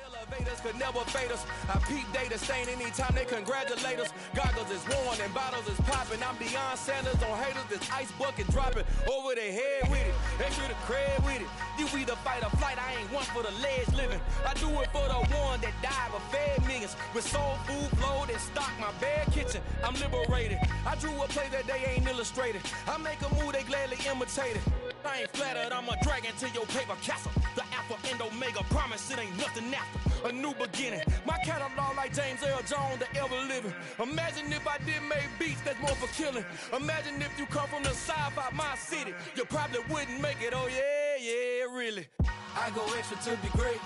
Elevators could never fade us. I peep data stain anytime they congratulate us. Goggles is worn and bottles is popping. I'm beyond Sanders on haters. This ice bucket dropping over their head with it. Extra the cred with it. You either fight or flight. I ain't one for the ledge living. I do it for the one that died but fed millions. With soul food flowed and stocked my bare kitchen. I'm liberated. I drew a play that they ain't illustrated. I make a move they gladly imitate it. I ain't flattered, I'm a dragon to your paper castle. The Alpha and Omega, promise it ain't nothing after. A new beginning. My catalog like James Earl Jones, the ever living. Imagine if I didn't make beats that's more for killing. Imagine if you come from the south out my city. You probably wouldn't make it, oh yeah, really. I go extra to be great.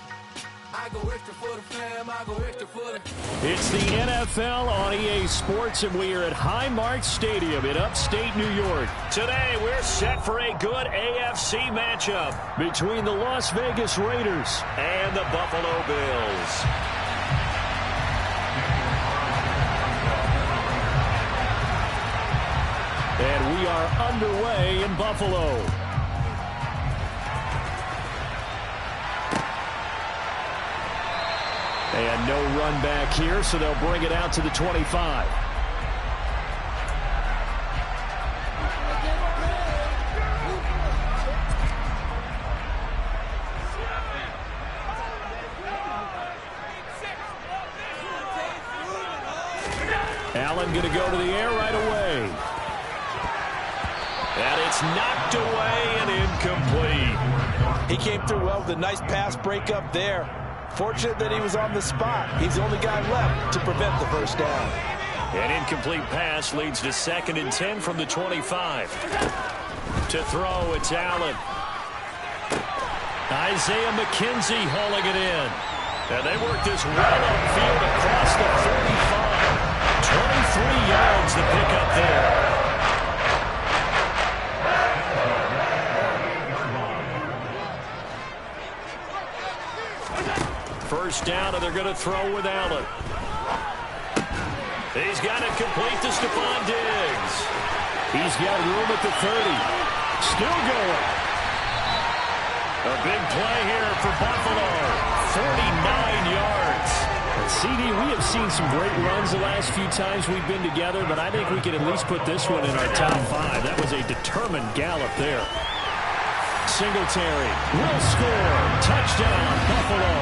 I go extra for the fam, I go extra for the... It's the NFL on EA Sports, and we are at Highmark Stadium in upstate New York. Today, we're set for a good AFC matchup between the Las Vegas Raiders and the Buffalo Bills. And we are underway in Buffalo. And no run back here, so they'll bring it out to the 25. Allen going to go to the air right away. And it's knocked away and incomplete. He came through well with a nice pass breakup there. Fortunate that he was on the spot. He's the only guy left to prevent the first down. An incomplete pass leads to 2nd and 10 from the 25. To throw, it's Allen. Isaiah McKenzie hauling it in. And they work this well upfield across the 35. 23 yards to pick up there. First down, and they're going to throw with Allen. He's got it complete to Stephon Diggs. He's got room at the 30. Still going. A big play here for Buffalo. 49 yards. And CD, we have seen some great runs the last few times we've been together, but I think we can at least put this one in our top 5. That was a determined gallop there. Singletary will score. Touchdown, Buffalo.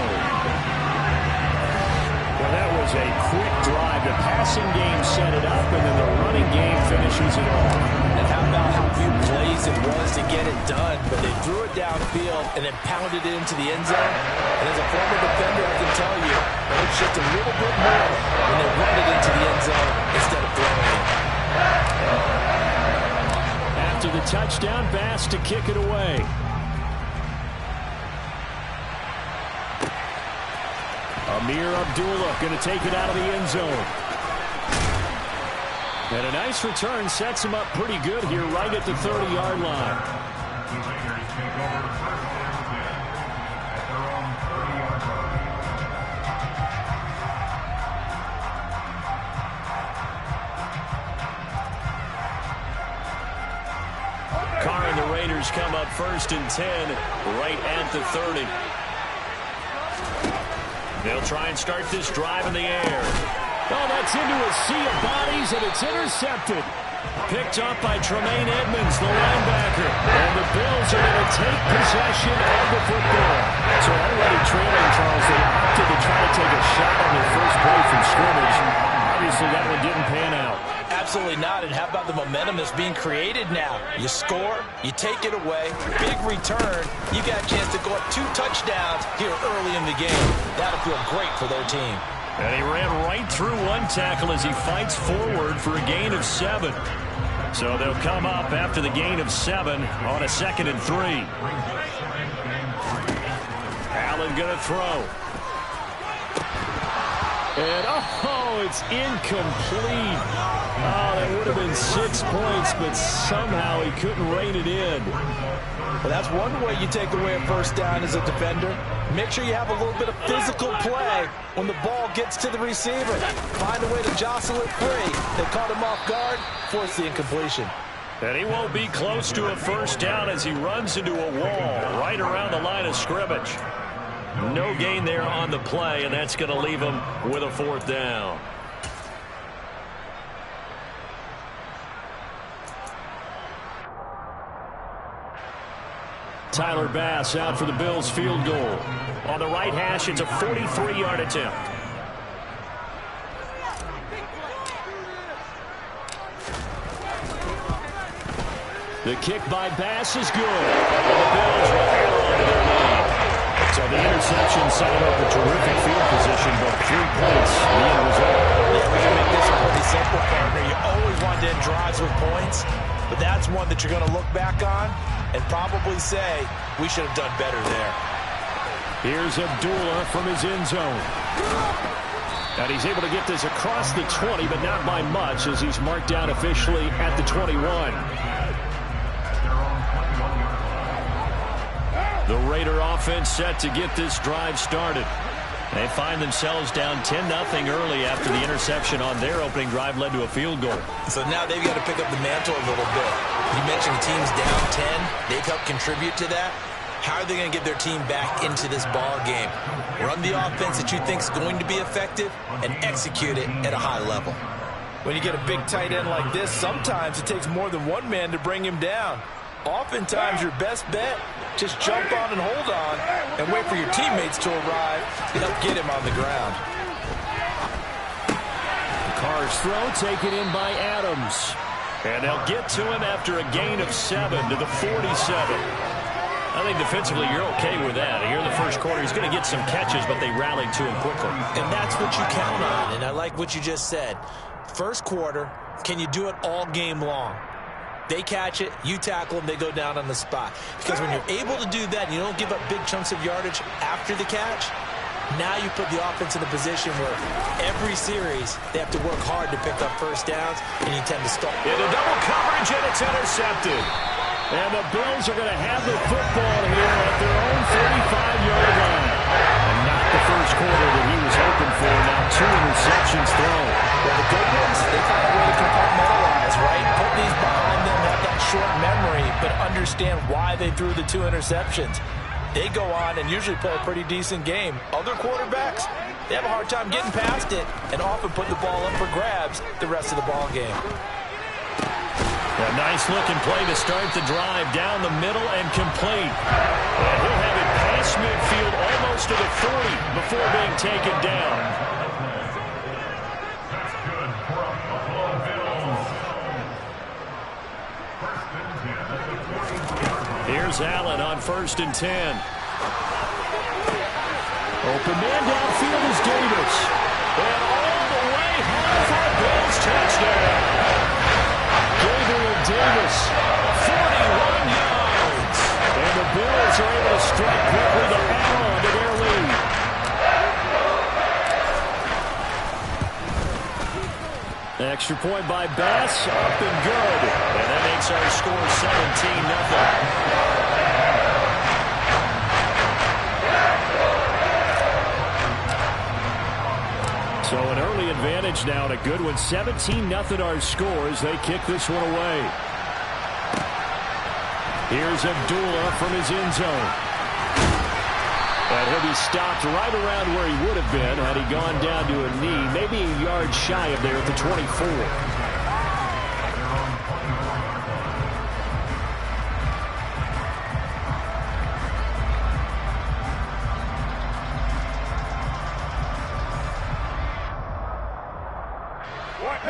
Well, that was a quick drive. The passing game set it up, and then the running game finishes it off. And how about how few plays it was to get it done, but they drew it downfield and then pounded it into the end zone. And as a former defender, I can tell you, it's just a little bit more when they run it into the end zone instead of throwing it. After the touchdown, Bass to kick it away. Amir Abdullah going to take it out of the end zone. And a nice return sets him up pretty good here right at the 30-yard line. Carr and the Raiders come up 1st and 10 right at the 30. They'll try and start this drive in the air. Oh, that's into a sea of bodies, and it's intercepted. Picked up by Tremaine Edmonds, the linebacker. And the Bills are going to take possession of the football. So already trailing, Charles, they opted to try to take a shot on their first play from scrimmage. Obviously, that one didn't pan out. Absolutely not. And how about the momentum that's being created now? You score, you take it away, big return. You got a chance to go up 2 touchdowns here early in the game. That'll feel great for their team. And he ran right through one tackle as he fights forward for a gain of 7. So they'll come up after the gain of 7 on a 2nd and 3. Allen going to throw. And, oh, it's incomplete. Oh, that would have been 6 points, but somehow he couldn't rein it in. Well, that's one way you take away a first down as a defender. Make sure you have a little bit of physical play when the ball gets to the receiver. Find a way to jostle it free. They caught him off guard, forced the incompletion. And he won't be close to a first down as he runs into a wall right around the line of scrimmage. No gain there on the play, and that's going to leave him with a 4th down. Tyler Bass out for the Bills field goal. On the right hash, it's a 43-yard attempt. The kick by Bass is good. And the Bills will hang on to their lead. So the interception setting up a terrific field position, but 3 points, the end result. Yeah, we can make this a pretty simple, partner. You always want to end drives with points, but that's one that you're going to look back on and probably say, we should have done better there. Here's Abdullah from his end zone. And he's able to get this across the 20, but not by much, as he's marked down officially at the 21. The Raider offense set to get this drive started. They find themselves down 10-0 early after the interception on their opening drive led to a field goal. So now they've got to pick up the mantle a little bit. You mentioned teams down 10. They've helped contribute to that. How are they going to get their team back into this ball game? Run the offense that you think is going to be effective and execute it at a high level. When you get a big tight end like this, sometimes it takes more than one man to bring him down. Oftentimes, your best bet, just jump on and hold on and wait for your teammates to arrive to help get him on the ground. Carr's throw taken in by Adams. And they'll get to him after a gain of 7 to the 47. I think defensively you're okay with that. Here in the first quarter, he's going to get some catches, but they rallied to him quickly. And that's what you count on, and I like what you just said. First quarter, can you do it all game long? They catch it, you tackle them, they go down on the spot. Because when you're able to do that and you don't give up big chunks of yardage after the catch, now you put the offense in a position where every series they have to work hard to pick up first downs, and you tend to stall. Into double coverage, and it's intercepted. And the Bills are going to have the football here at their own 35-yard line. And not the first quarter that he was hoping for. Now 2 interceptions thrown. Well, the good ones, they find a way to compartmentalize, right? Put these behind them, have that short memory, but understand why they threw the 2 interceptions. They go on and usually play a pretty decent game. Other quarterbacks, they have a hard time getting past it and often put the ball up for grabs the rest of the ball game. A nice-looking play to start the drive down the middle and complete. And he'll have it past midfield almost to the 40 before being taken down. Here's Allen on 1st and 10. Open man downfield is Davis. And all the way home for a Bills touchdown. Davis, 41 yards. And the Bills are able to strike quickly to add on to their lead. Extra point by Bass, up and good. And that makes our score 17-0. So an early advantage now, and a good one. 17-0 our score as they kick this one away. Here's Abdullah from his end zone. And he'll be stopped right around where he would have been had he gone down to a knee, maybe a yard shy of there at the 24.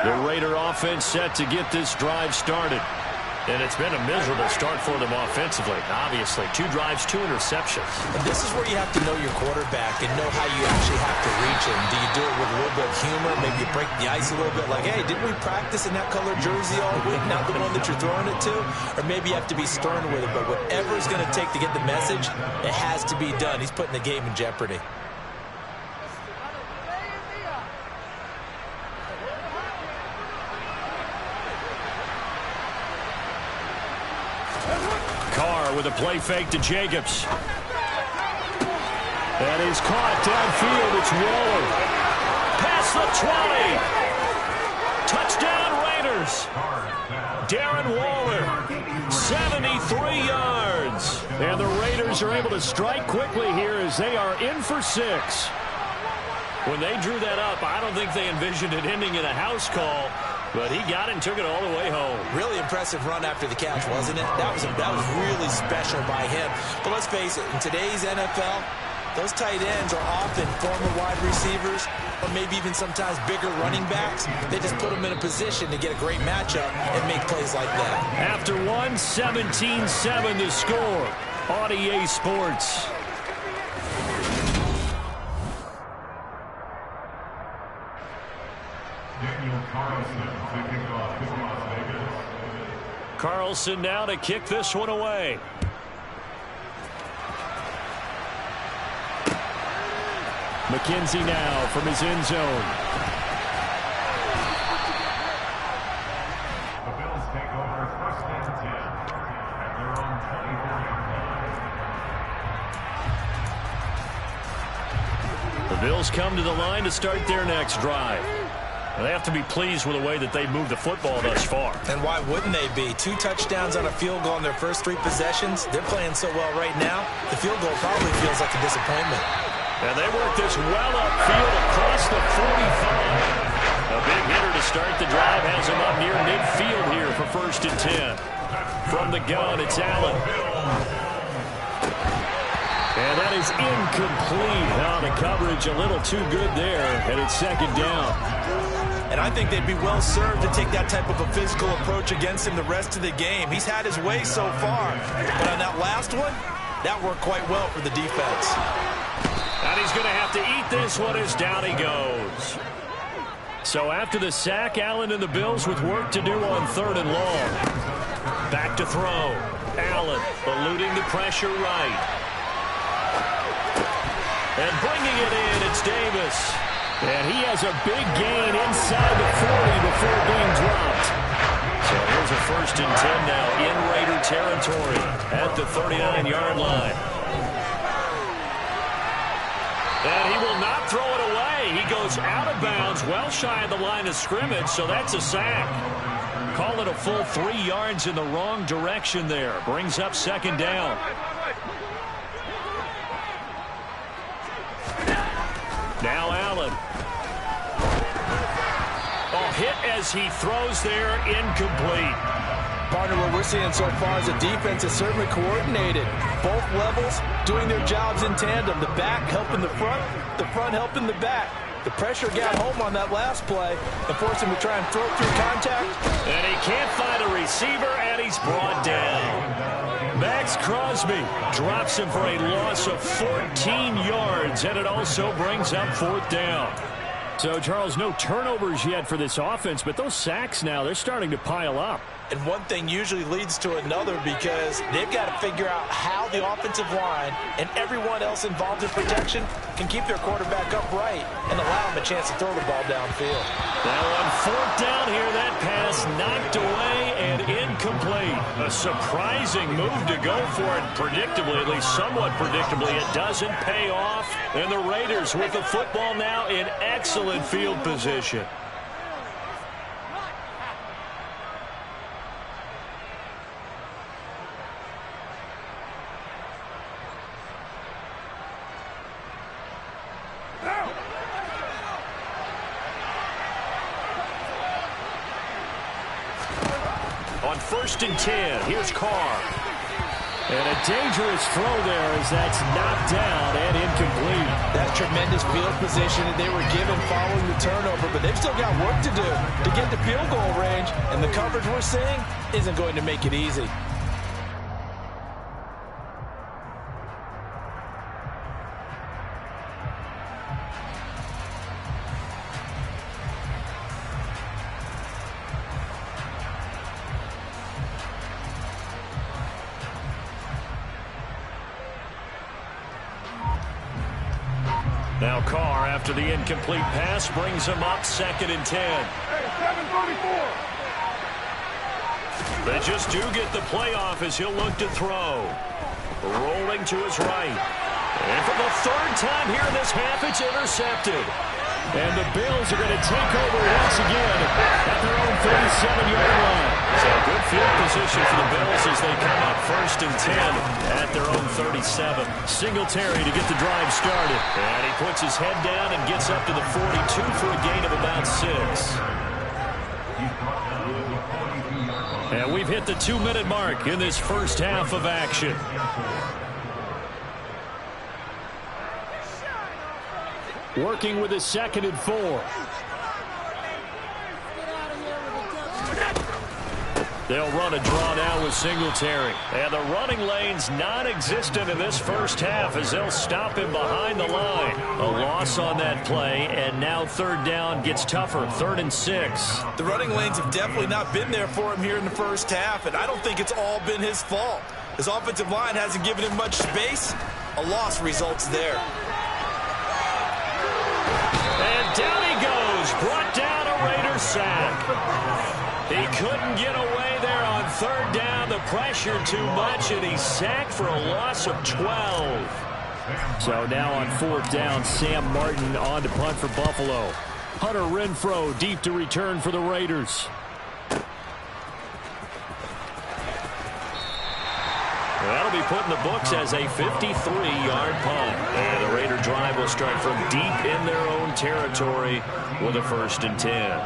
The Raider offense set to get this drive started. And it's been a miserable start for them offensively. Obviously, 2 drives, 2 interceptions. And this is where you have to know your quarterback and know how you actually have to reach him. Do you do it with a little bit of humor? Maybe you break the ice a little bit like, hey, didn't we practice in that color jersey all week? Not the one that you're throwing it to? Or maybe you have to be stern with it. But whatever it's going to take to get the message, it has to be done. He's putting the game in jeopardy. With a play fake to Jacobs. That is caught downfield. It's Waller. Past the 20. Touchdown Raiders. Raiders. Darren Waller, 73 yards. And the Raiders are able to strike quickly here as they are in for 6. When they drew that up, I don't think they envisioned it ending in a house call, but he got it and took it all the way home. Really impressive run after the catch, wasn't it? That was really special by him. But let's face it, in today's NFL, those tight ends are often former wide receivers or maybe even sometimes bigger running backs. They just put them in a position to get a great matchup and make plays like that. After 17-7 the score on EA Sports. Carlson now to kick this one away. McKenzie now from his end zone. The Bills take over 1st and 10 at their own 24-yard line. The Bills come to the line to start their next drive. They have to be pleased with the way that they moved the football thus far. And why wouldn't they be? 2 touchdowns on a field goal in their first 3 possessions. They're playing so well right now, the field goal probably feels like a disappointment. And they work this well upfield across the 45. A big hitter to start the drive has him up near midfield here for 1st and 10. From the gun, it's Allen. And that is incomplete. Now the coverage a little too good there, and it's 2nd down. And I think they'd be well served to take that type of a physical approach against him the rest of the game. He's had his way so far. But on that last one, that worked quite well for the defense. And he's going to have to eat this one as down he goes. So after the sack, Allen and the Bills with work to do on 3rd and long. Back to throw. Allen eluding the pressure right. And bringing it in, it's Davis. And he has a big gain inside the 40 before being dropped. So here's a 1st and 10 now in Raider territory at the 39-yard line. And he will not throw it away. He goes out of bounds, well shy of the line of scrimmage, so that's a sack. Call it a full 3 yards in the wrong direction there. Brings up 2nd down. Now Allen. Hit as he throws there, incomplete. Partner, what we're seeing so far is the defense is certainly coordinated. Both levels doing their jobs in tandem. The back helping the front helping the back. The pressure got home on that last play and forced him to try and throw through contact. And he can't find a receiver, and he's brought down. Max Crosby drops him for a loss of 14 yards, and it also brings up 4th down. So, Charles, no turnovers yet for this offense, but those sacks now, they're starting to pile up. And one thing usually leads to another because they've got to figure out how the offensive line and everyone else involved in protection can keep their quarterback upright and allow him a chance to throw the ball downfield. Now on 4th down here, that pass knocked away and incomplete. A surprising move to go for it. Predictably, at least somewhat predictably, it doesn't pay off. And the Raiders with the football now in excellent field position. On 1st and 10, here's Carr. And a dangerous throw there as that's knocked down and incomplete. That's tremendous field position that they were given following the turnover, but they've still got work to do to get to field goal range, and the coverage we're seeing isn't going to make it easy. Now Carr, after the incomplete pass, brings him up 2nd and 10. They just do get the playoff as he'll look to throw. Rolling to his right. And for the 3rd time here in this half, it's intercepted. And the Bills are going to take over once again at their own 37-yard line. So good field position for the Bills as they come up 1st and 10 at their own 37. Singletary to get the drive started. And he puts his head down and gets up to the 42 for a gain of about 6. And we've hit the 2-minute mark in this first half of action. Working with a 2nd and 4. They'll run a draw now with Singletary. And the running lane's non-existent in this first half as they'll stop him behind the line. A loss on that play, and now 3rd down gets tougher, 3rd and 6. The running lanes have definitely not been there for him here in the first half, and I don't think it's all been his fault. His offensive line hasn't given him much space. A loss results there. And down he goes, brought down a Raider sack. He couldn't get away there on 3rd down. The pressure too much, and he's sacked for a loss of 12. So now on 4th down, Sam Martin on to punt for Buffalo. Hunter Renfrow deep to return for the Raiders. That'll be put in the books as a 53-yard punt. And the Raider drive will start from deep in their own territory with a 1st and 10.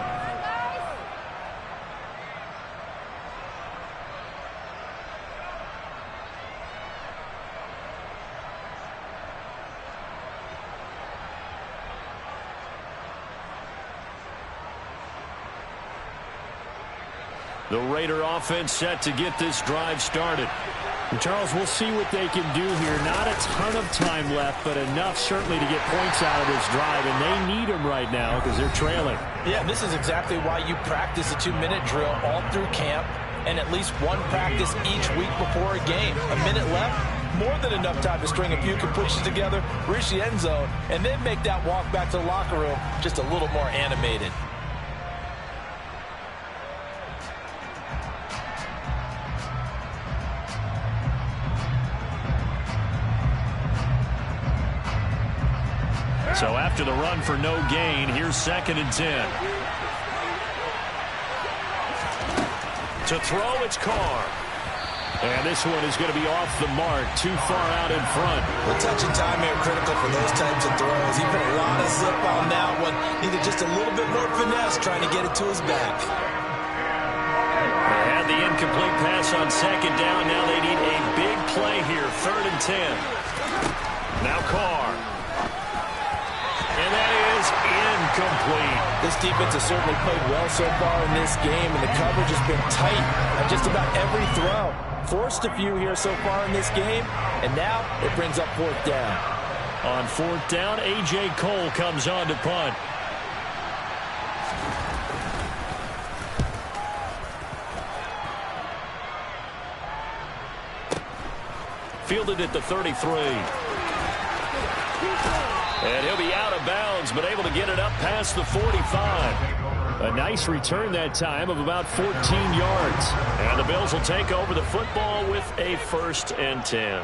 The Raider offense set to get this drive started. And Charles, we'll see what they can do here. Not a ton of time left, but enough certainly to get points out of this drive, and they need them right now because they're trailing. Yeah, this is exactly why you practice a 2-minute drill all through camp and at least one practice each week before a game. A minute left, more than enough time to string a few completions together, reach the end zone, and then make that walk back to the locker room just a little more animated. So after the run for no gain, here's 2nd and 10. To throw, it's Carr. And this one is going to be off the mark, too far out in front. The touch and time here critical for those types of throws. He put a lot of zip on that one. Needed just a little bit more finesse trying to get it to his back. They had the incomplete pass on 2nd down. Now they need a big play here, 3rd and 10. Now Carr. And that is incomplete. This defense has certainly played well so far in this game, and the coverage has been tight on just about every throw. Forced a few here so far in this game, and now it brings up 4th down. On 4th down, A.J. Cole comes on to punt. Fielded at the 33. And he'll be out of bounds, but able to get it up past the 45. A nice return that time of about 14 yards. And the Bills will take over the football with a 1st and 10.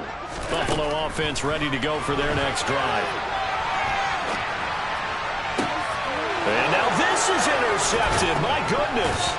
Buffalo offense ready to go for their next drive. And now this is intercepted. My goodness.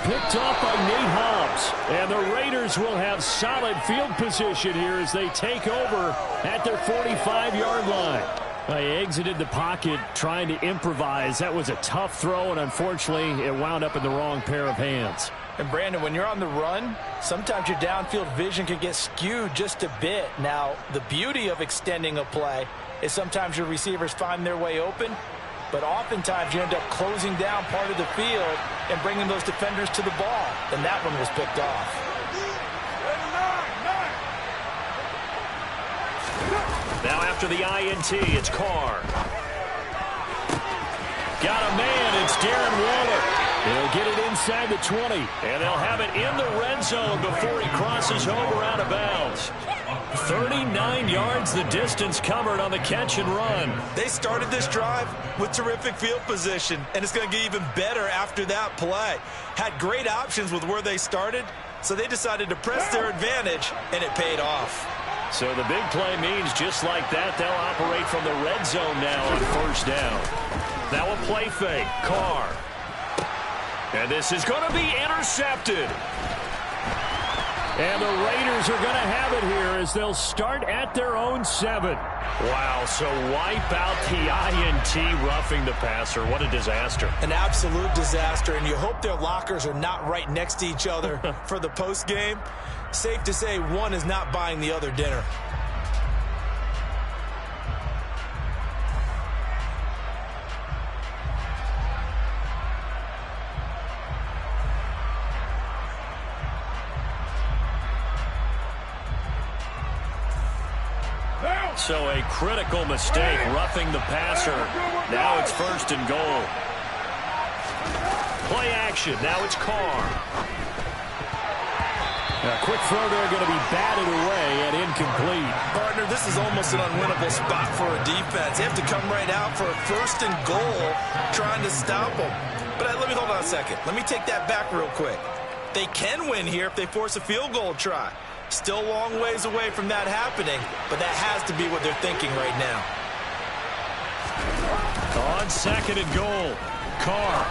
Picked off by Nate Hobbs. And the Raiders will have solid field position here as they take over at their 45-yard line. They exited the pocket trying to improvise. That was a tough throw, and unfortunately, it wound up in the wrong pair of hands. And, Brandon, when you're on the run, sometimes your downfield vision can get skewed just a bit. Now, the beauty of extending a play is sometimes your receivers find their way open, but oftentimes you end up closing down part of the field and bringing those defenders to the ball. And that one was picked off. Now after the INT, it's Carr. Got a man, it's Darren Waller. He'll get it inside the 20, and they'll have it in the red zone before he crosses over out of bounds. 39 yards the distance covered on the catch and run. They started this drive with terrific field position, and it's going to get even better after that play. Had great options with where they started, so they decided to press their advantage, and it paid off. So the big play means just like that, they'll operate from the red zone now on first down. Now a play fake. Carr. And this is going to be intercepted. And the Raiders are going to have it here as they'll start at their own 7. Wow, so wipe out the INT roughing the passer. What a disaster. An absolute disaster, and you hope their lockers are not right next to each other for the postgame. Safe to say one is not buying the other dinner. So a critical mistake, roughing the passer. Now it's first and goal. Play action. Now it's Carr. A quick throw there going to be batted away and incomplete. Partner, this is almost an unwinnable spot for a defense. They have to come right out for a first and goal trying to stop them. But let me hold on a second. Let me take that back real quick. They can win here if they force a field goal try. Still a long ways away from that happening, but that has to be what they're thinking right now. On second and goal, Carr.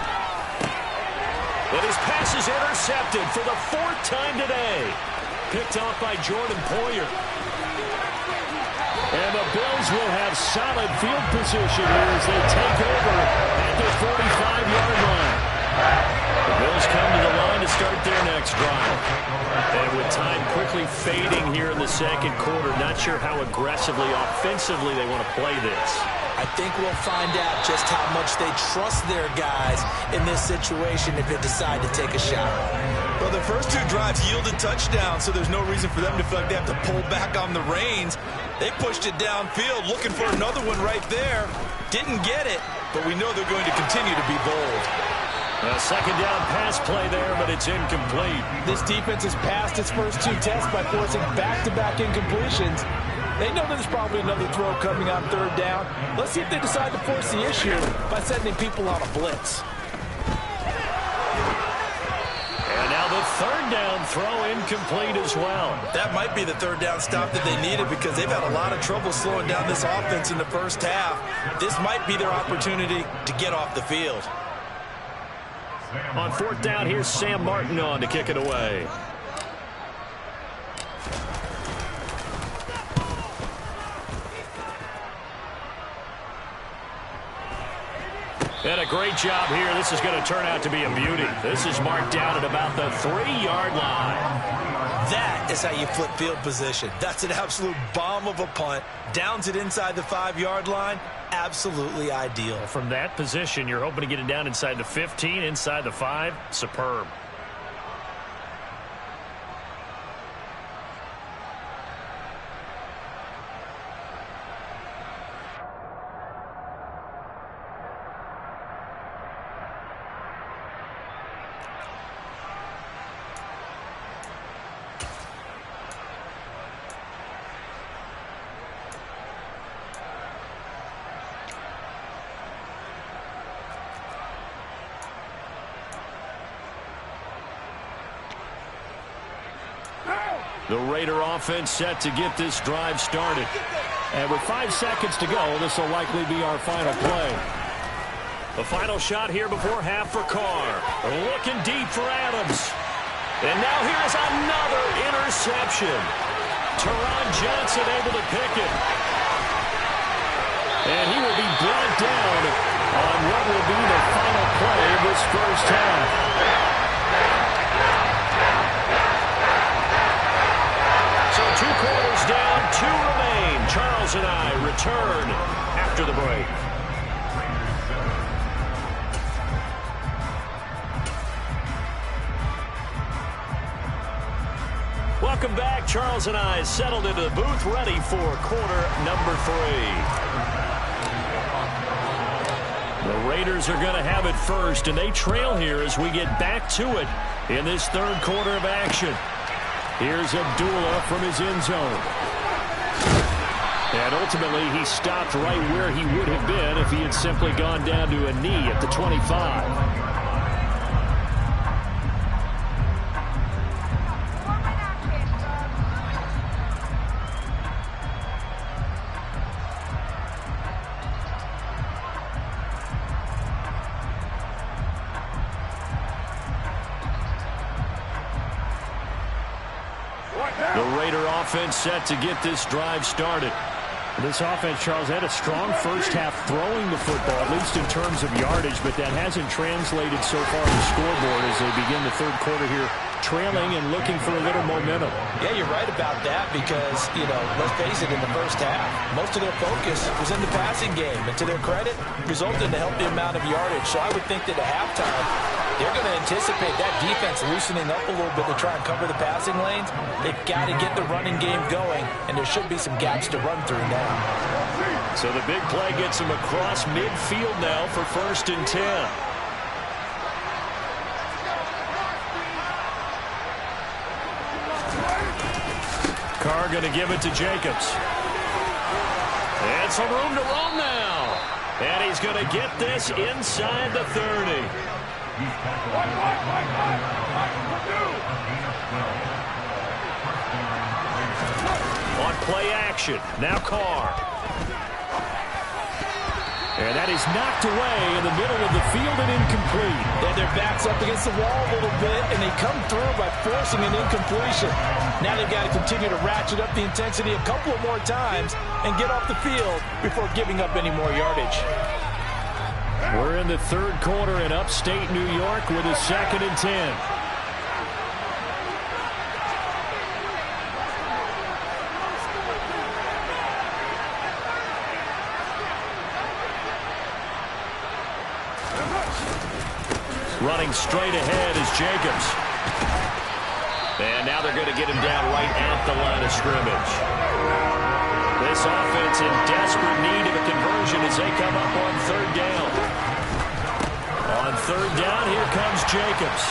And his pass is intercepted for the 4th time today. Picked off by Jordan Poyer. And the Bills will have solid field position here as they take over at the 45-yard line. The Bills come to the line to start their next drive. And with time quickly fading here in the second quarter, not sure how aggressively, offensively they want to play this. I think we'll find out just how much they trust their guys in this situation if they decide to take a shot. Well, the first 2 drives yielded touchdowns, so there's no reason for them to feel like they have to pull back on the reins. They pushed it downfield, looking for another one right there. Didn't get it, but we know they're going to continue to be bold. A second down pass play there, but it's incomplete. This defense has passed its first 2 tests by forcing back-to-back incompletions. They know there's probably another throw coming on 3rd down. Let's see if they decide to force the issue by sending people on a blitz. And now the 3rd down throw incomplete as well. That might be the 3rd down stop that they needed because they've had a lot of trouble slowing down this offense in the first half. This might be their opportunity to get off the field. On 4th down, here's Sam Martin on to kick it away. And a great job here. This is going to turn out to be a beauty. This is marked down at about the 3-yard line. That is how you flip field position. That's an absolute bomb of a punt. Downs it inside the 5-yard line. Absolutely ideal. From that position, you're hoping to get it down inside the 15, inside the 5. Superb. The Raider offense set to get this drive started. And with 5 seconds to go, this will likely be our final play. The final shot here before half for Carr. Looking deep for Adams. And now here's another interception. Teron Johnson able to pick it. And he will be brought down on what will be the final play of this first half. So 2 quarters down, 2 remain. Charles and I return after the break. Welcome back. Charles and I settled into the booth, ready for quarter number 3. The Raiders are going to have it first, and they trail here as we get back to it in this 3rd quarter of action. Here's Abdullah from his end zone. And ultimately, he stopped right where he would have been if he had simply gone down to a knee at the 25. The Raider offense set to get this drive started. This offense, Charles, had a strong first half throwing the football, at least in terms of yardage, but that hasn't translated so far to the scoreboard as they begin the third quarter here, trailing and looking for a little momentum. Yeah, you're right about that because, let's face it, in the first half, most of their focus was in the passing game. And to their credit, resulted in a healthy amount of yardage. So I would think that at halftime, they're going to anticipate that defense loosening up a little bit to try and cover the passing lanes. They've got to get the running game going, and there should be some gaps to run through now. So the big play gets them across midfield now for 1st and 10. Carr going to give it to Jacobs. And some room to roam now. And he's going to get this inside the 30. On play action, now Carr. And that is knocked away in the middle of the field and incomplete. Yeah, their back's up against the wall a little bit, and they come through by forcing an incompletion. Now they've got to continue to ratchet up the intensity a couple of more times and get off the field before giving up any more yardage. We're in the third quarter in upstate New York with a 2nd and 10. Running straight ahead is Jacobs. And now they're going to get him down right at the line of scrimmage. This offense in desperate need of a conversion as they come up on 3rd down. On 3rd down, here comes Jacobs.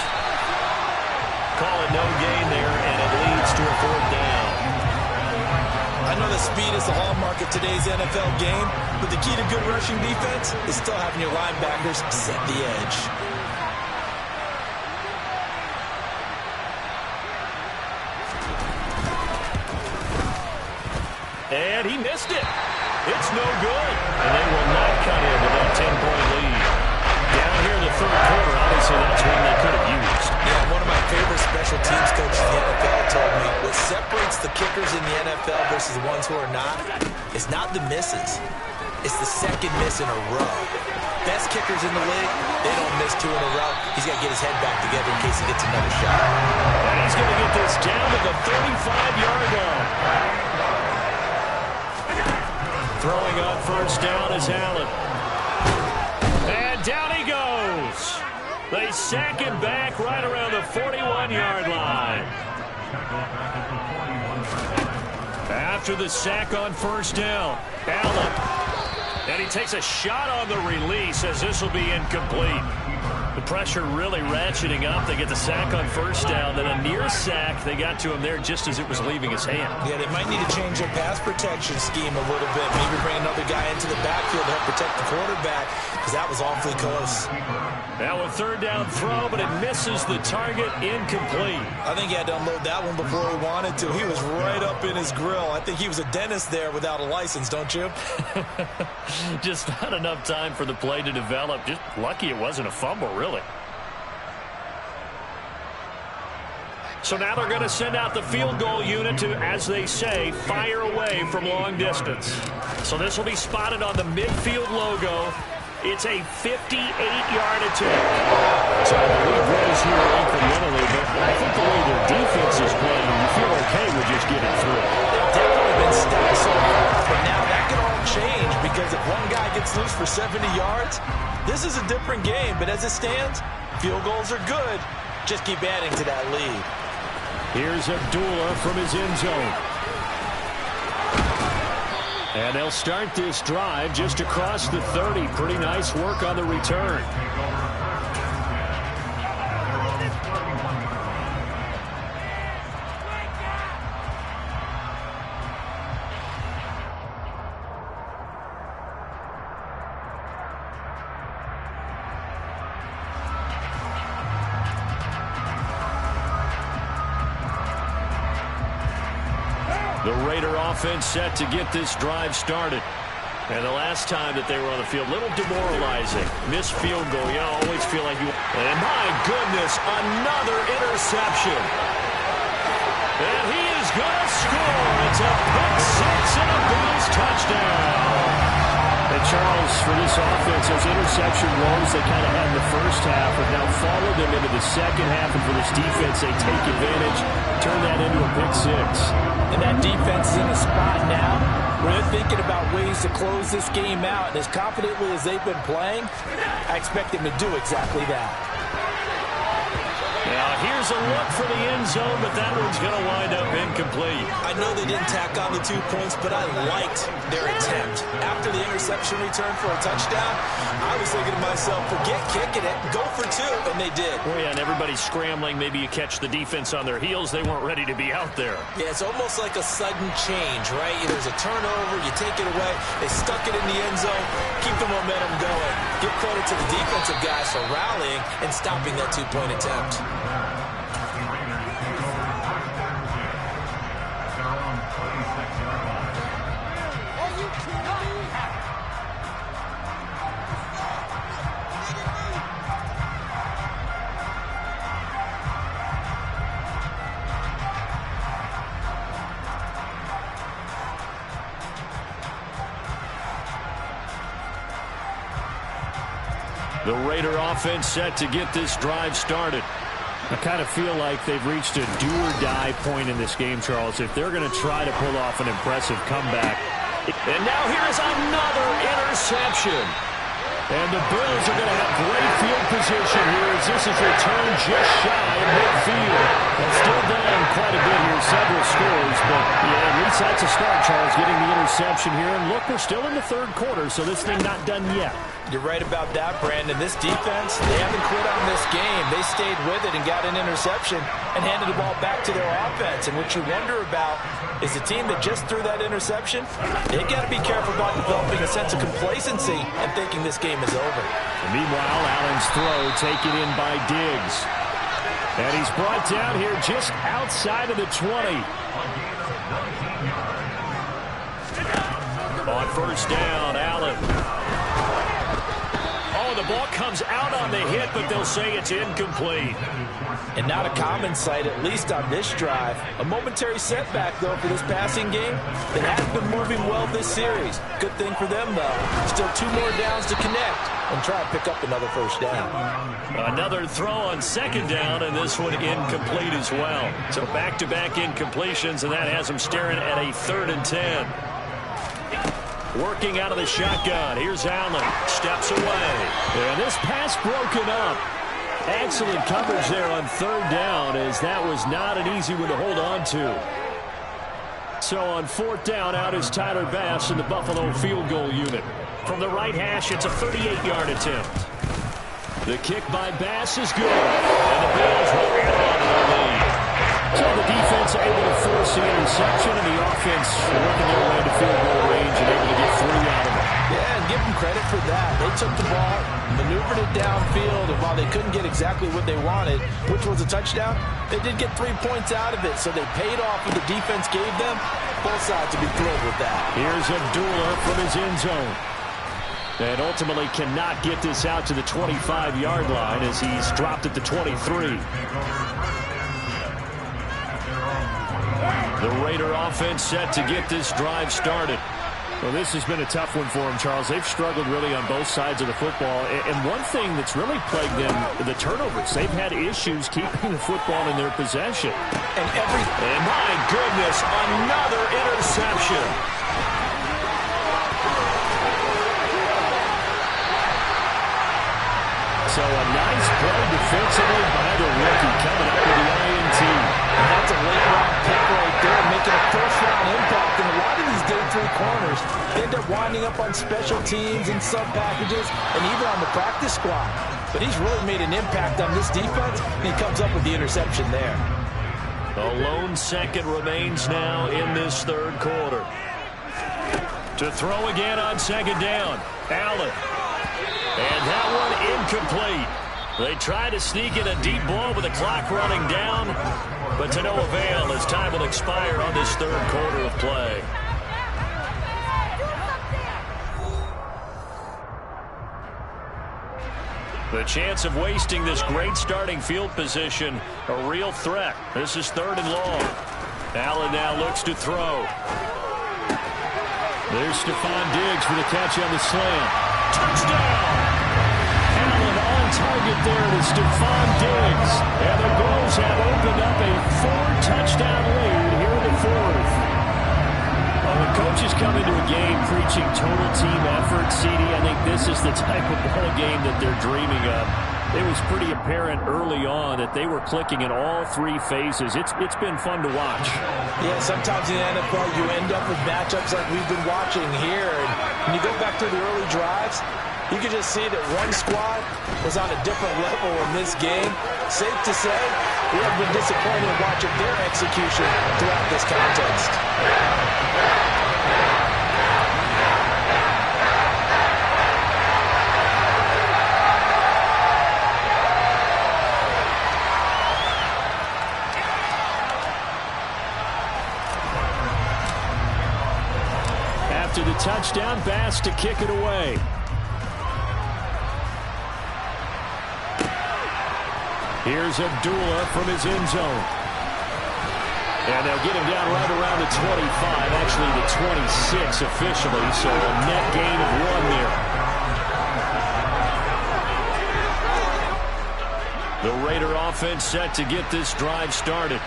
Call it no gain there, and it leads to a 4th down. I know that speed is the hallmark of today's NFL game, but the key to good rushing defense is still having your linebackers set the edge. And he missed it. It's no good. And they will not cut into that 10-point lead. Down here in the third quarter, obviously that's one they could have used. Yeah, one of my favorite special teams coaches in the NFL told me what separates the kickers in the NFL versus the ones who are not is not the misses. It's the second miss in a row. Best kickers in the league, they don't miss 2 in a row. He's got to get his head back together in case he gets another shot. And he's going to get this down to the 35-yard line. Throwing on 1st down is Allen. And down he goes. They sack him back right around the 41-yard line. After the sack on 1st down, Allen. And he takes a shot on the release as this will be incomplete. The pressure really ratcheting up. They get the sack on 1st down, then a near sack. They got to him there just as it was leaving his hand. Yeah, they might need to change their pass protection scheme a little bit. Maybe bring another guy into the backfield to help protect the quarterback, because that was awfully close. Now a 3rd down throw, but it misses the target, incomplete. I think he had to unload that one before he wanted to. He was right up in his grill. I think he was a dentist there without a license, don't you? Just not enough time for the play to develop. Just lucky it wasn't a fumble, really. So now they're going to send out the field goal unit to, as they say, fire away from long distance. So this will be spotted on the midfield logo. It's a 58-yard attempt. So the lead grows here incrementally, but I think the way their defense is playing, you feel okay with just getting through. They've definitely been stacked so far, but now that can all change because if one guy gets loose for 70 yards, this is a different game. But as it stands, field goals are good. Just keep adding to that lead. Here's Abdullah from his end zone. And they'll start this drive just across the 30. Pretty nice work on the return. The Raider offense set to get this drive started. And the last time that they were on the field, a little demoralizing. Missed field goal. You always feel like you... And my goodness, another interception. And he is going to score. It's a pick six and a Bills touchdown. And Charles, for this offense, those interception woes they kind of had in the first half have now followed them into the second half. And for this defense, they take advantage, turn that into a pick six. And that defense is in a spot now where they're thinking about ways to close this game out. And as confidently as they've been playing, I expect them to do exactly that. Now here's a look for the end zone, but that one's going to wind up incomplete. I know they didn't tack on the 2 points, but I liked their attempt. After the interception return for a touchdown, I was thinking to myself, forget kicking it, go for 2, and they did. Oh, yeah, and everybody's scrambling. Maybe you catch the defense on their heels. They weren't ready to be out there. Yeah, it's almost like a sudden change, right? There's a turnover, you take it away, they stuck it in the end zone, keep the momentum going. Give credit to the defensive guys for rallying and stopping that 2-point attempt. The Raider offense set to get this drive started. I kind of feel like they've reached a do-or-die point in this game, Charles, if they're going to try to pull off an impressive comeback. And now here is another interception. And the Bills are going to have great field position here as this is returned just shy of midfield. And still down quite a bit here, several scores, but yeah, at least that's a start, Charles, getting the interception here. And look, we're still in the third quarter, so this thing not done yet. You're right about that, Brandon. This defense, they haven't quit on this game. They stayed with it and got an interception and handed the ball back to their offense. And what you wonder about is the team that just threw that interception, they got to be careful about developing a sense of complacency and thinking this game is over. And meanwhile, Allen's throw taken in by Diggs. And he's brought down here just outside of the 20. On first down, Allen. Oh, the ball comes out on the hit, but they'll say it's incomplete. And not a common sight, at least on this drive. A momentary setback, though, for this passing game that has been moving well this series. Good thing for them, though. Still 2 more downs to connect and try to pick up another first down. Another throw on second down, and this one incomplete as well. So back-to-back incompletions, and that has them staring at a 3rd and 10. Working out of the shotgun. Here's Allen. Steps away. And this pass broken up. Excellent coverage there on 3rd down, as that was not an easy one to hold on to. So on 4th down, out is Tyler Bass in the Buffalo field goal unit. From the right hash, it's a 38-yard attempt. The kick by Bass is good. And the Bills will add on to the lead. So the defense able to force the interception, and the offense working their way to field goal range and able to get 3 out of it. Yeah, and give them credit for that. They took the ball, maneuvered it downfield, and while they couldn't get exactly what they wanted, which was a touchdown, they did get 3 points out of it, so they paid off what the defense gave them. Both sides would be thrilled with that. Here's Abdullah from his end zone. And ultimately cannot get this out to the 25-yard line as he's dropped at the 23. The Raider offense set to get this drive started. Well, this has been a tough one for them, Charles. They've struggled really on both sides of the football. And one thing that's really plagued them, the turnovers. They've had issues keeping the football in their possession. And my goodness, another interception. So a nice play defensively by the rookie coming up with the INT. And that's a late-round pick right there, making a first-round impact. And a lot of these day 3 corners end up winding up on special teams and sub-packages and even on the practice squad. But he's really made an impact on this defense, and he comes up with the interception there. A lone second remains now in this 3rd quarter. To throw again on 2nd down, Allen. And that one incomplete. They try to sneak in a deep ball with the clock running down, but to no avail as time will expire on this 3rd quarter of play. The chance of wasting this great starting field position, a real threat. This is 3rd and long. Allen now looks to throw. There's Stephon Diggs for the catch on the slant. Touchdown! Allen on target there to Stephon Diggs. And the Bills have opened up a 4-touchdown lead here in the fourth. Well, when coaches come into a game preaching total team effort, CD, I think this is the type of ball game that they're dreaming of. It was pretty apparent early on that they were clicking in all three phases. It's been fun to watch. Yeah, sometimes in the NFL you end up with matchups like we've been watching here. And when you go back to the early drives, you can just see that one squad was on a different level in this game. Safe to say, we have been disappointed in watching their execution throughout this contest. To the touchdown, Bass to kick it away. Here's Abdullah from his end zone. And they'll get him down right around the 25, actually the 26 officially, so a net gain of 1 there. The Raider offense set to get this drive started.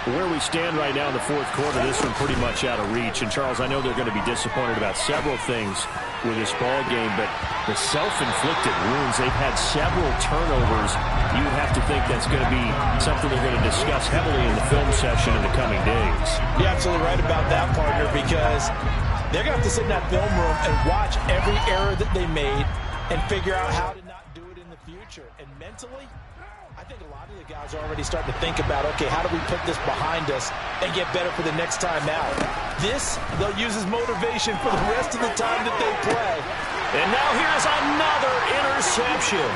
Where we stand right now in the fourth quarter, this one pretty much out of reach. And, Charles, I know they're going to be disappointed about several things with this ball game, but the self-inflicted wounds, they've had several turnovers. You would have to think that's going to be something they're going to discuss heavily in the film session in the coming days. You're absolutely right about that, partner, because they're going to have to sit in that film room and watch every error that they made and figure out how to not do it in the future. And mentally, I think a lot of the guys are already starting to think about, okay, how do we put this behind us and get better for the next time out? This, they'll use as motivation for the rest of the time that they play. And now here's another interception.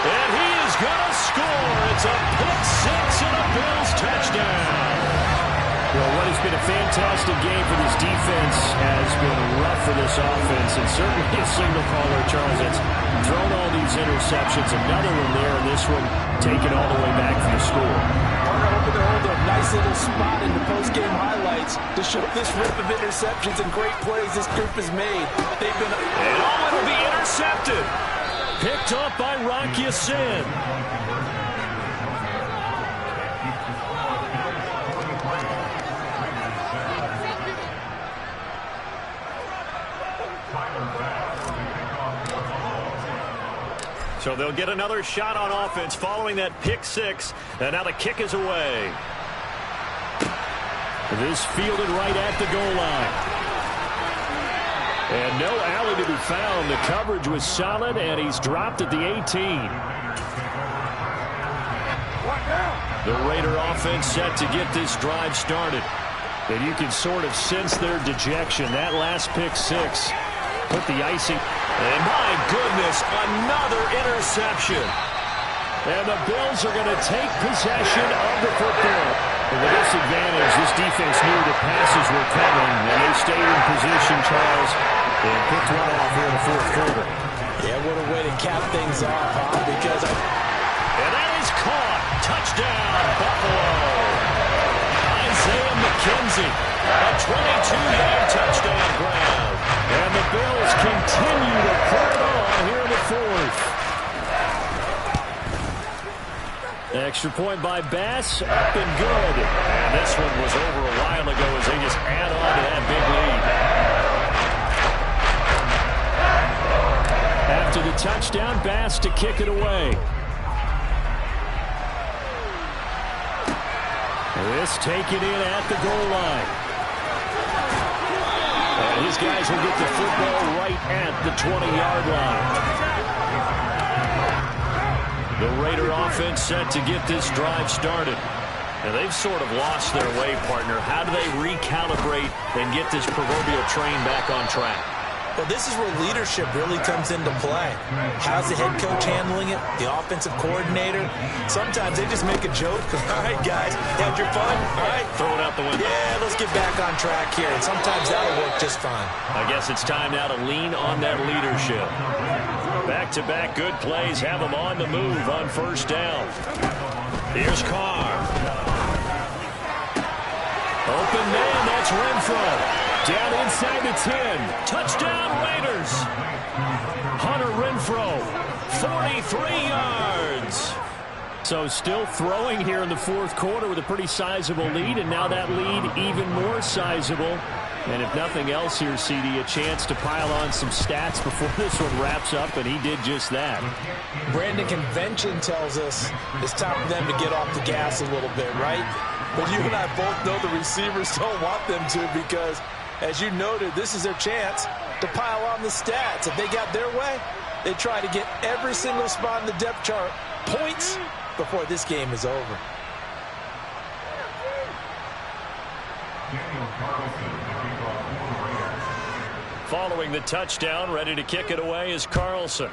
And he is going to score. It's a pick six and a Bills touchdown. Well, what has been a fantastic game for this defense has been rough for this offense, and certainly a signal caller, Charles, that's thrown all these interceptions. Another one there, and this one taken all the way back for the score. We're hoping to hold a nice little spot in the post-game highlights to show this rip of interceptions and great plays this group has made. They've been... And oh, it'll be intercepted. Picked up by Rocky Sin. So they'll get another shot on offense following that pick six. And now the kick is away. This fielded right at the goal line. And no alley to be found. The coverage was solid, and he's dropped at the 18. The Raider offense set to get this drive started. And you can sort of sense their dejection. That last pick six put the icing. And my goodness, another interception. And the Bills are going to take possession of the football. And with this advantage, this defense knew the passes were coming, and they stayed in position, Charles, and picked one off here in the fourth quarter. Yeah, what a way to cap things off, huh? Because and that is caught. Touchdown, Buffalo. Isaiah McKenzie, a 22-yard touchdown grab. And the Bills continue to put it on here in the fourth. Extra point by Bass, up and good. And this one was over a while ago as they just add on to that big lead. After the touchdown, Bass to kick it away. This taken in at the goal line. And his guys will get the football right at the 20-yard line. The Raider offense set to get this drive started. And they've sort of lost their way, partner. How do they recalibrate and get this proverbial train back on track? Well, this is where leadership really comes into play. How's the head coach handling it? The offensive coordinator? Sometimes they just make a joke. All right, guys, had your fun? All right. Throw it out the window. Yeah, let's get back on track here. And sometimes that'll work just fine. I guess it's time now to lean on that leadership. Back-to-back good plays have them on the move on first down. Here's Carr. Open man, that's Renfro. Down inside the 10. Touchdown Raiders. Hunter Renfro, 43 yards. So still throwing here in the fourth quarter with a pretty sizable lead, and now that lead even more sizable. And if nothing else here, CD, a chance to pile on some stats before this one wraps up, and he did just that. Brandon, convention tells us it's time for them to get off the gas a little bit, right? But you and I both know the receivers don't want them to because, as you noted, this is their chance to pile on the stats. If they got their way, they try to get every single spot in the depth chart points before this game is over. Following the touchdown, ready to kick it away is Carlson.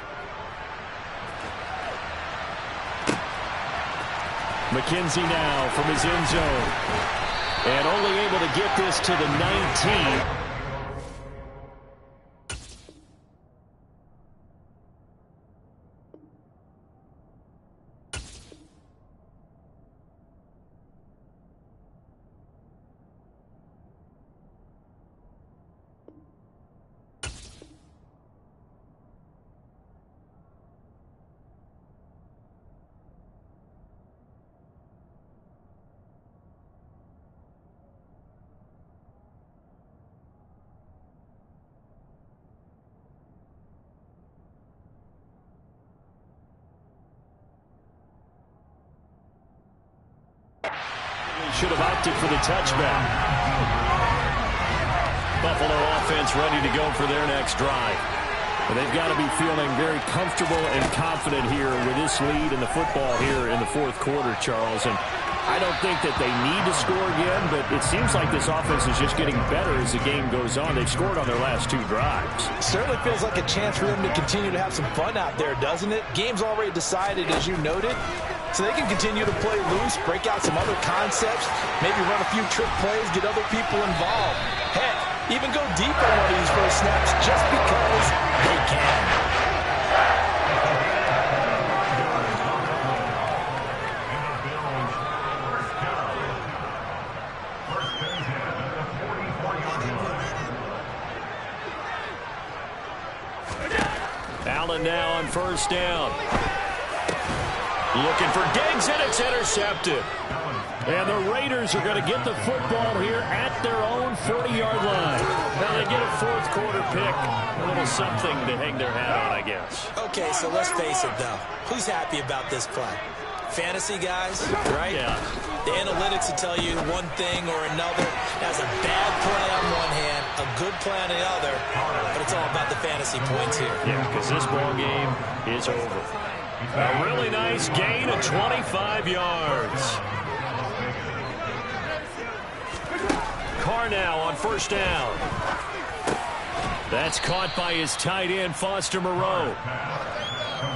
McKenzie now from his end zone. And only able to get this to the 19. Should have opted for the touchback. Buffalo offense ready to go for their next drive. But they've got to be feeling very comfortable and confident here with this lead in the football here in the fourth quarter, Charles. And I don't think that they need to score again, but it seems like this offense is just getting better as the game goes on. They've scored on their last two drives. Certainly feels like a chance for them to continue to have some fun out there, doesn't it? Game's already decided, as you noted. So they can continue to play loose, break out some other concepts, maybe run a few trick plays, get other people involved. Heck, even go deep on one of these first snaps just because they can. Allen now on first down. Looking for Diggs, and it's intercepted. And the Raiders are going to get the football here at their own 40-yard line. Now they get a fourth quarter pick. A little something to hang their hat on, I guess. Okay, so let's face it, though. Who's happy about this play? Fantasy guys, right? Yeah. The analytics will tell you one thing or another. That's a bad play on one hand, a good play on the other, but it's all about the fantasy points here. Yeah, because this ball game is over. A really nice gain of 25 yards. Carr now on first down. That's caught by his tight end, Foster Moreau.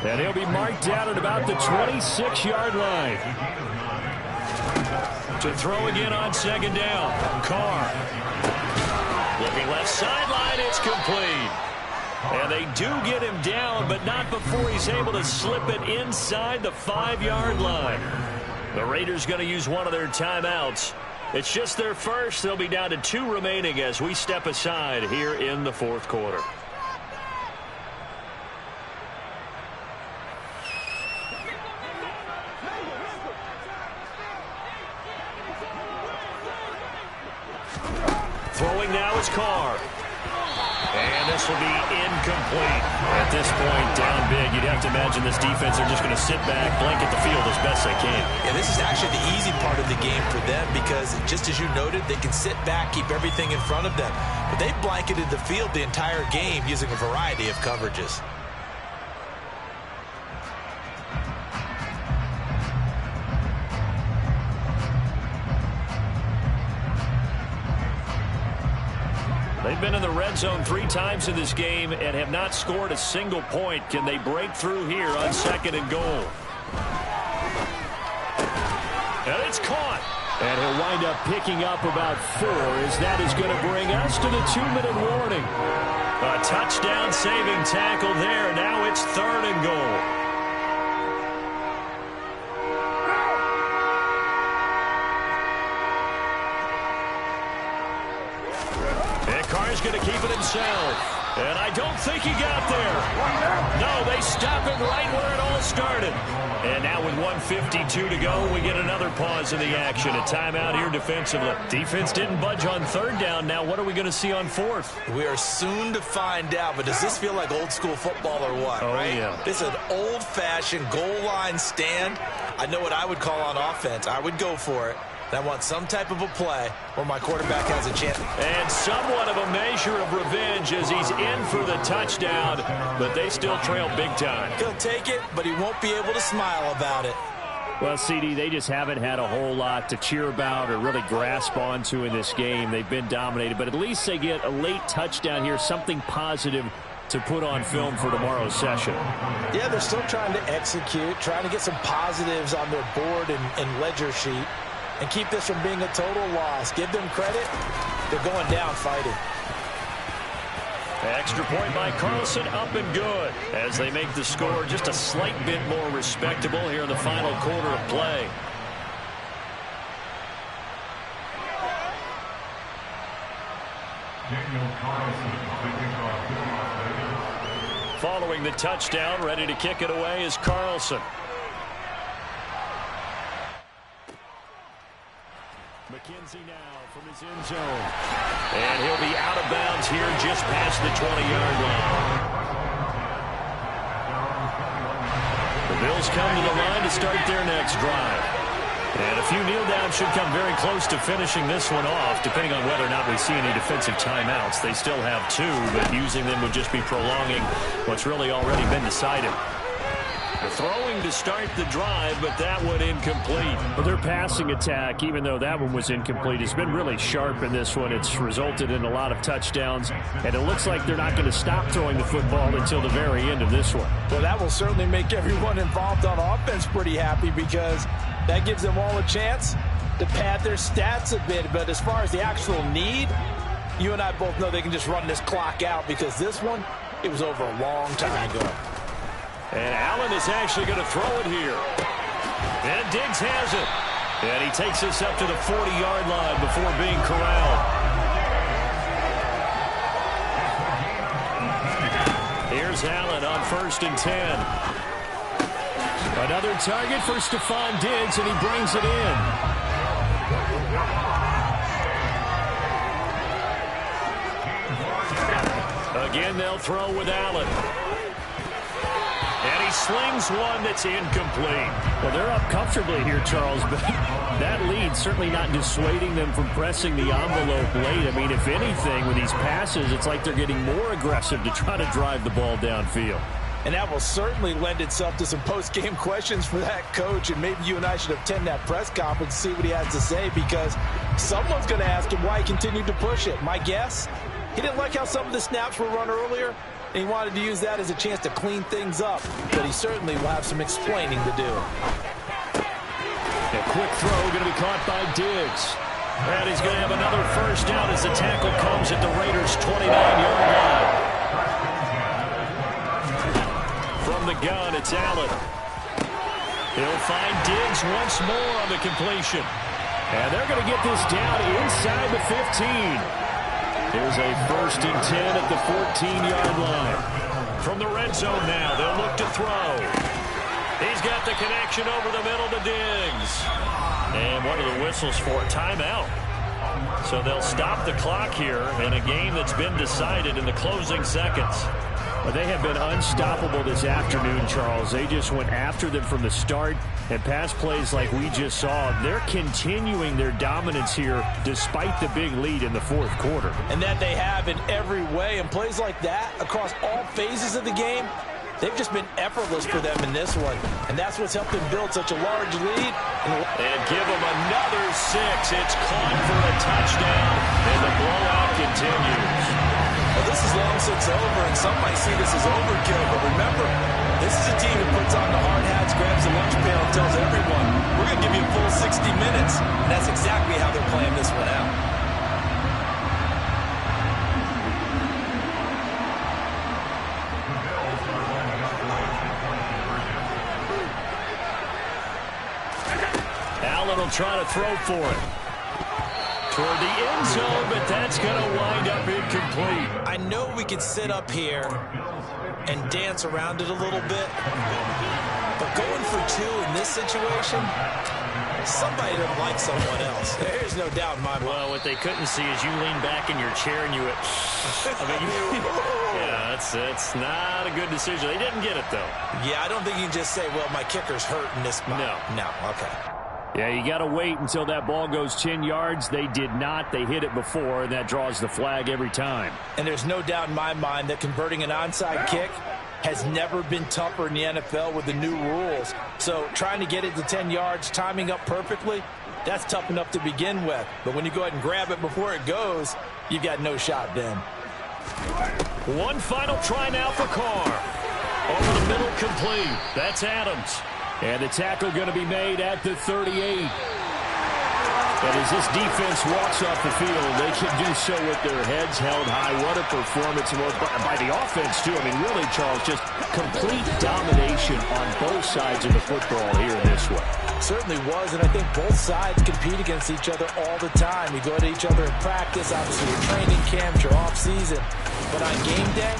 And he'll be marked down at about the 26-yard line. To throw again on second down. Carr. Looking left sideline, it's complete. And they do get him down, but not before he's able to slip it inside the 5-yard line. The Raiders going to use one of their timeouts. It's just their first. They'll be down to 2 remaining as we step aside here in the fourth quarter. Throwing now is Carr. And this will be incomplete. At this point, down big, you'd have to imagine this defense are just going to sit back, blanket the field as best they can. Yeah, this is actually the easy part of the game for them because, just as you noted, they can sit back, keep everything in front of them. But they've blanketed the field the entire game using a variety of coverages. They've been in the red zone 3 times in this game and have not scored a single point. Can they break through here on second and goal? And it's caught. And he'll wind up picking up about 4, as that is going to bring us to the 2-minute warning. A touchdown-saving tackle there. Now it's 3rd and goal. And Carr's going to keep it himself. And I don't think he got there. No, they stop it right where it all started. And now with 1:52 to go, we get another pause in the action. A timeout here defensively. Defense didn't budge on 3rd down. Now what are we going to see on 4th? We are soon to find out, but does this feel like old school football or what? Oh, right? yeah. This is an old-fashioned goal line stand. I know what I would call on offense. I would go for it. I want some type of a play where my quarterback has a chance. And somewhat of a measure of revenge as he's in for the touchdown, but they still trail big time. He'll take it, but he won't be able to smile about it. Well, CD, they just haven't had a whole lot to cheer about or really grasp onto in this game. They've been dominated, but at least they get a late touchdown here, something positive to put on film for tomorrow's session. Yeah, they're still trying to execute, trying to get some positives on their board and ledger sheet, and keep this from being a total loss. Give them credit. They're going down fighting. Extra point by Carlson, up and good, as they make the score just a slight bit more respectable here in the final quarter of play. Following the touchdown, ready to kick it away is Carlson. McKenzie now from his end zone. And he'll be out of bounds here just past the 20-yard line. The Bills come to the line to start their next drive. And a few kneel downs should come very close to finishing this one off, depending on whether or not we see any defensive timeouts. They still have 2, but using them would just be prolonging what's really already been decided. They're throwing to start the drive, but that one incomplete. Well, their passing attack, even though that one was incomplete, has been really sharp in this one. It's resulted in a lot of touchdowns, and it looks like they're not going to stop throwing the football until the very end of this one. Well, that will certainly make everyone involved on offense pretty happy, because that gives them all a chance to pad their stats a bit. But as far as the actual need, you and I both know they can just run this clock out, because this one, it was over a long time ago. And Allen is actually going to throw it here. And Diggs has it. And he takes us up to the 40-yard line before being corralled. Here's Allen on 1st and 10. Another target for Stephon Diggs, and he brings it in. Again, they'll throw with Allen. And he slings one that's incomplete. Well, they're up comfortably here, Charles, but that lead certainly not dissuading them from pressing the envelope late. I mean, if anything, with these passes, it's like they're getting more aggressive to try to drive the ball downfield. And that will certainly lend itself to some post-game questions for that coach, and maybe you and I should attend that press conference and see what he has to say, because someone's going to ask him why he continued to push it. My guess, he didn't like how some of the snaps were run earlier, and he wanted to use that as a chance to clean things up. But he certainly will have some explaining to do. A quick throw going to be caught by Diggs. And he's going to have another first down as the tackle comes at the Raiders' 29-yard line. From the gun, it's Allen. He'll find Diggs once more on the completion. And they're going to get this down inside the 15. Here's a 1st and 10 at the 14-yard line. From the red zone now, they'll look to throw. He's got the connection over the middle to Diggs. And one of the whistles for a timeout. So they'll stop the clock here in a game that's been decided in the closing seconds. Well, they have been unstoppable this afternoon, Charles. They just went after them from the start, and pass plays like we just saw. They're continuing their dominance here despite the big lead in the 4th quarter. And that they have in every way. And plays like that across all phases of the game, they've just been effortless for them in this one. And that's what's helped them build such a large lead. And give them another 6. It's caught for a touchdown, and the blowout continues. Well, this is long since over, and some might see this as overkill, but remember, this is a team that puts on the hard hats, grabs the lunch pail, and tells everyone, we're going to give you a full 60 minutes, and that's exactly how they're playing this one out. Allen will try to throw for it. Toward the end zone, but that's going to wind up incomplete. I know we could sit up here and dance around it a little bit, but going for two in this situation, somebody doesn't like someone else. There's no doubt in my mind. Well, what they couldn't see is you lean back in your chair and you went, yeah, that's not a good decision. They didn't get it, though. Yeah, I don't think you can just say, well, my kicker's hurt in this spot. No, okay. Yeah, you got to wait until that ball goes 10 yards. They did not. They hit it before, and that draws the flag every time. And there's no doubt in my mind that converting an onside kick has never been tougher in the NFL with the new rules. So trying to get it to 10 yards, timing up perfectly, that's tough enough to begin with. But when you go ahead and grab it before it goes, you've got no shot then. One final try now for Carr. Over the middle, complete. That's Adams. And the tackle going to be made at the 38. And as this defense walks off the field, they can do so with their heads held high. What a performance by the offense, too. I mean, really, Charles, just complete domination on both sides of the football here in this one. Certainly was, and I think both sides compete against each other all the time. You go to each other in practice, obviously your training camps, your off-season. But on game day,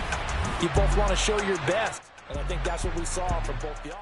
you both want to show your best. And I think that's what we saw from both the offense.